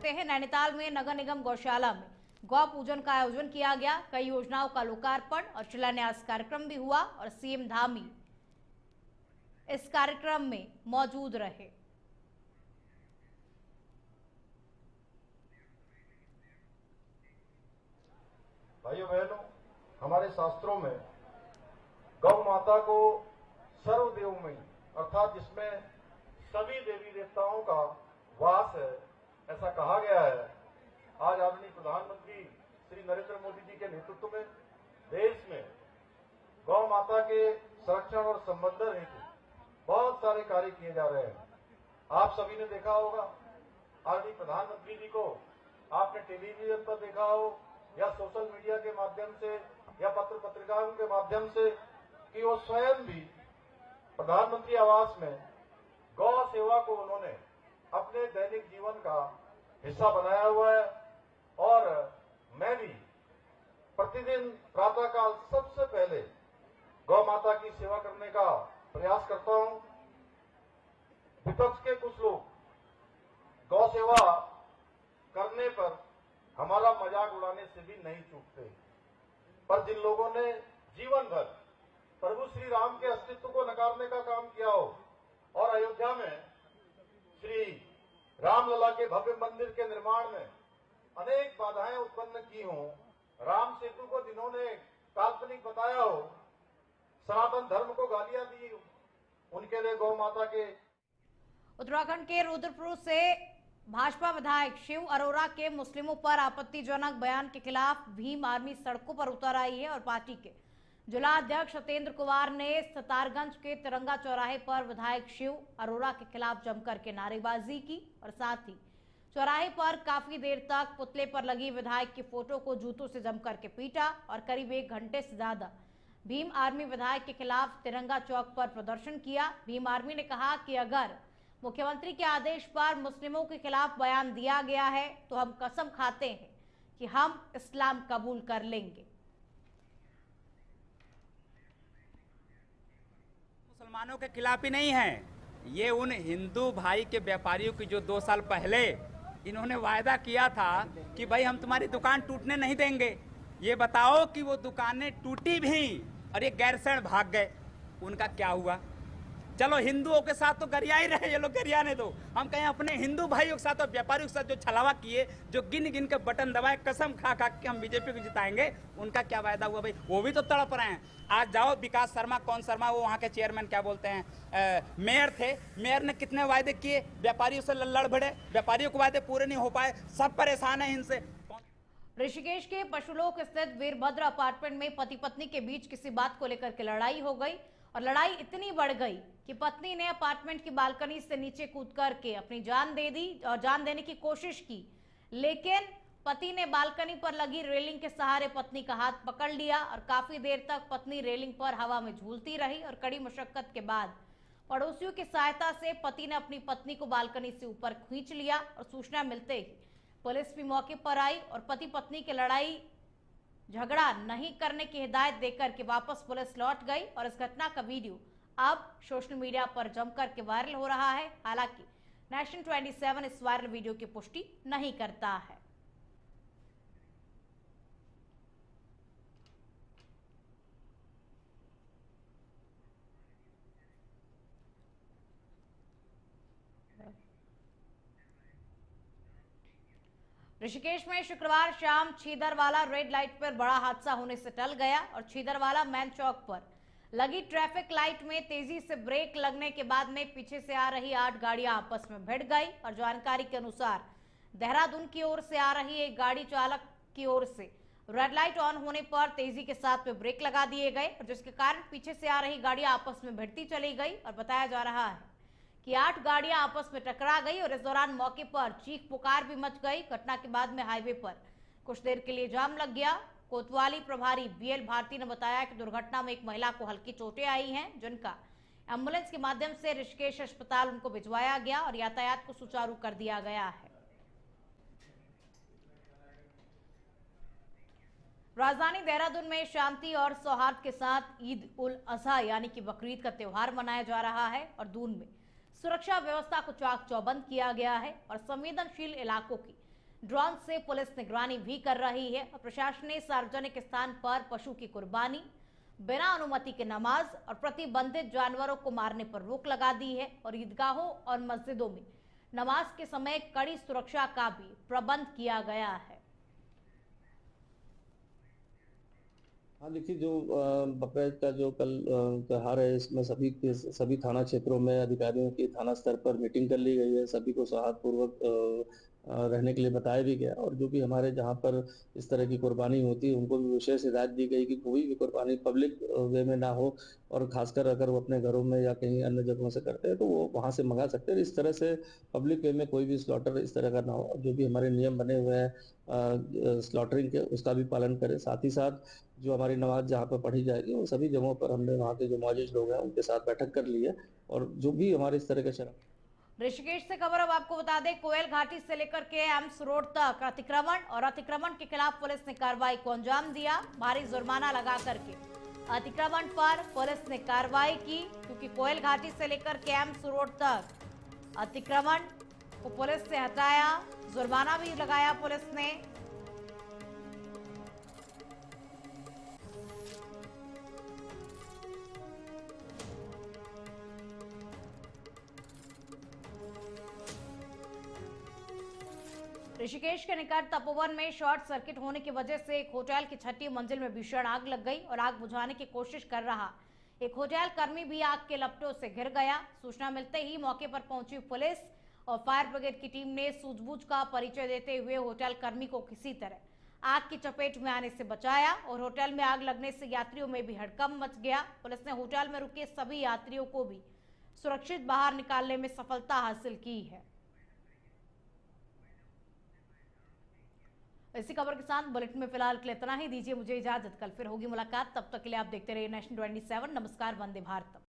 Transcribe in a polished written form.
करते हैं। नैनीताल में नगर निगम गौशाला में गौ पूजन का आयोजन किया गया। कई योजनाओं का लोकार्पण और शिलान्यास कार्यक्रम भी हुआ और सीएम धामी इस कार्यक्रम में मौजूद रहे। भाइयों बहनों, हमारे शास्त्रों में गौ माता को सर्वदेवमयी अर्थात जिसमें सभी देवी देवताओं का वास है, ऐसा कहा गया है। आज आदरणीय प्रधानमंत्री श्री नरेंद्र मोदी जी के नेतृत्व में देश में गौ माता के संरक्षण और संवर्धन हेतु बहुत सारे कार्य किए जा रहे हैं। आप सभी ने देखा होगा, आदरणीय प्रधानमंत्री जी को आपने टेलीविजन पर देखा हो या सोशल मीडिया के माध्यम से या पत्र पत्रिकाओं के माध्यम से कि वो स्वयं भी प्रधानमंत्री आवास में गौ सेवा को उन्होंने अपने दैनिक जीवन का हिस्सा बनाया हुआ है। और मैं भी प्रतिदिन प्रातःकाल सबसे पहले गौ माता की सेवा करने का प्रयास करता हूं। विपक्ष के कुछ लोग गौ सेवा करने पर हमारा मजाक उड़ाने से भी नहीं चूकते, पर जिन लोगों ने जीवन भर प्रभु श्री राम के अस्तित्व को नकारने का काम किया हो और अयोध्या में श्री रामलला के भव्य मंदिर के निर्माण में अनेक बाधाएं उत्पन्न की हों, राम सेतु को जिन्होंने काल्पनिक बताया हो, सनातन धर्म को गालियां दी, उनके लिए गौ माता के। उत्तराखंड के रुद्रपुर से भाजपा विधायक शिव अरोरा के मुस्लिमों पर आपत्तिजनक बयान के खिलाफ भीम आर्मी सड़कों पर उतर आई है और पार्टी के जिला अध्यक्ष सत्येंद्र कुमार ने सतारगंज के तिरंगा चौराहे पर विधायक शिव अरोरा के खिलाफ जमकर के नारेबाजी की और साथ ही चौराहे पर काफी देर तक पुतले पर लगी विधायक की फोटो को जूतों से जमकर के पीटा और करीब 1 घंटे से ज्यादा भीम आर्मी विधायक के खिलाफ तिरंगा चौक पर प्रदर्शन किया। भीम आर्मी ने कहा कि अगर मुख्यमंत्री के आदेश पर मुस्लिमों के खिलाफ बयान दिया गया है तो हम कसम खाते हैं कि हम इस्लाम कबूल कर लेंगे। मुसलमानों के खिलाफ ही नहीं है, ये उन हिंदू भाई के व्यापारियों की जो 2 साल पहले इन्होंने वायदा किया था कि भाई हम तुम्हारी दुकान टूटने नहीं देंगे। ये बताओ कि वो दुकानें टूटी भी और ये गैरसैंण भाग गए, उनका क्या हुआ? चलो हिंदुओं के साथ तो गरिया ही रहे, ये लोग गरियाने दो। हम कहें अपने हिंदू भाइयों के साथ और व्यापारियों के साथ जो छलावा किए, जो गिन गिन के बटन दबाए, कसम खा खा के हम बीजेपी को जिताएंगे, उनका क्या वायदा हुआ भाई? वो भी तो तड़प रहे हैं। आज जाओ विकास शर्मा, कौन शर्मा, वो वहाँ के चेयरमैन क्या बोलते हैं, मेयर थे, मेयर ने कितने वायदे किए, व्यापारियों से लड़ भिड़े, व्यापारियों को वायदे पूरे नहीं हो पाए, सब परेशान है इनसे। ऋषिकेश के पशुलोक स्थित वीरभद्र अपार्टमेंट में पति पत्नी के बीच किसी बात को लेकर के लड़ाई हो गई और लड़ाई इतनी बढ़ गई कि पत्नी ने अपार्टमेंट की बालकनी से नीचे कूद करके अपनी जान दे दी और जान देने की कोशिश की, लेकिन पति ने बालकनी पर लगी रेलिंग के सहारे पत्नी का हाथ पकड़ लिया और काफी देर तक पत्नी रेलिंग पर हवा में झूलती रही और कड़ी मशक्कत के बाद पड़ोसियों की सहायता से पति ने अपनी पत्नी को बालकनी से ऊपर खींच लिया और सूचना मिलते ही पुलिस भी मौके पर आई और पति पत्नी की लड़ाई झगड़ा नहीं करने की हिदायत देकर के वापस पुलिस लौट गई और इस घटना का वीडियो अब सोशल मीडिया पर जमकर के वायरल हो रहा है। हालांकि नेशन 27 इस वायरल वीडियो की पुष्टि नहीं करता है। ऋषिकेश में शुक्रवार शाम छीदरवाला रेड लाइट पर बड़ा हादसा होने से टल गया और छीदरवाला मैन चौक पर लगी ट्रैफिक लाइट में तेजी से ब्रेक लगने के बाद में पीछे से आ रही 8 गाड़ियां आपस में भिड़ गई और जानकारी के अनुसार देहरादून की ओर से आ रही एक गाड़ी चालक की ओर से रेड लाइट ऑन होने पर तेजी के साथ में ब्रेक लगा दिए गए और जिसके कारण पीछे से आ रही गाड़ियां आपस में भिड़ती चली गई और बताया जा रहा है कि 8 गाड़ियां आपस में टकरा गई और इस दौरान मौके पर चीख पुकार भी मच गई। घटना के बाद में हाईवे पर कुछ देर के लिए जाम लग गया। कोतवाली प्रभारी बीएल भारती ने बताया कि दुर्घटना में एक महिला को हल्की चोटें आई हैं, जिनका एम्बुलेंस के माध्यम से ऋषिकेश अस्पताल उनको भिजवाया गया और यातायात को सुचारू कर दिया गया है। राजधानी देहरादून में शांति और सौहार्द के साथ ईद उल अजहा यानी कि बकरीद का त्योहार मनाया जा रहा है और दून में सुरक्षा व्यवस्था को चाक चौबंद किया गया है और संवेदनशील इलाकों की ड्रोन से पुलिस निगरानी भी कर रही है और प्रशासन ने सार्वजनिक स्थान पर पशु की कुर्बानी, बिना अनुमति के नमाज और प्रतिबंधित जानवरों को मारने पर रोक लगा दी है और ईदगाहों और मस्जिदों में नमाज के समय कड़ी सुरक्षा का भी प्रबंध किया गया है। हाँ, देखिए, जो बकरीद का जो कल त्योहार है, इसमें सभी थाना क्षेत्रों में अधिकारियों की थाना स्तर पर मीटिंग कर ली गई है। सभी को सौहार्दपूर्वक रहने के लिए बताया भी गया और जो भी हमारे जहाँ पर इस तरह की कुर्बानी होती है उनको भी विशेष हिदायत दी गई कि कोई भी कुर्बानी पब्लिक वे में ना हो और खासकर अगर वो अपने घरों में या कहीं अन्य जगहों से करते हैं तो वो वहाँ से मंगा सकते हैं। इस तरह से पब्लिक वे में कोई भी स्लॉटर इस तरह का ना हो। जो भी हमारे नियम बने हुए हैं स्लॉटरिंग के, उसका भी पालन करें। साथ ही साथ जो हमारी नमाज जहाँ पर पढ़ी जाएगी उन सभी जगहों पर हमने वहाँ के जो मौजूद लोग हैं उनके साथ बैठक कर ली है और जो भी हमारे इस तरह के शराब। ऋषिकेश से खबर अब आपको बता दें, कोयल घाटी से लेकर के एम्स रोड तक अतिक्रमण के खिलाफ पुलिस ने कार्रवाई को अंजाम दिया। भारी जुर्माना लगा करके अतिक्रमण पर पुलिस ने कार्रवाई की, क्योंकि कोयल घाटी से लेकर के एम्स रोड तक अतिक्रमण को पुलिस ने हटाया, जुर्माना भी लगाया पुलिस ने। ऋषिकेश के निकट तपोवन में शॉर्ट सर्किट होने की वजह से एक होटल की 6ठी मंजिल में भीषण आग लग गई और आग बुझाने की कोशिश कर रहा एक होटल कर्मी भी आग के लपटों से घिर गया। सूचना मिलते ही मौके पर पहुंची पुलिस और फायर ब्रिगेड की टीम ने सूझबूझ का परिचय देते हुए होटल कर्मी को किसी तरह आग की चपेट में आने से बचाया और होटल में आग लगने से यात्रियों में भी हड़कंप मच गया। पुलिस ने होटल में रुके सभी यात्रियों को भी सुरक्षित बाहर निकालने में सफलता हासिल की है। इसी खबर के साथ बुलेटिन में फिलहाल के लिए इतना ही। दीजिए मुझे इजाजत, कल फिर होगी मुलाकात। तब तक के लिए आप देखते रहिए नेशन 27। नमस्कार, वंदे भारत।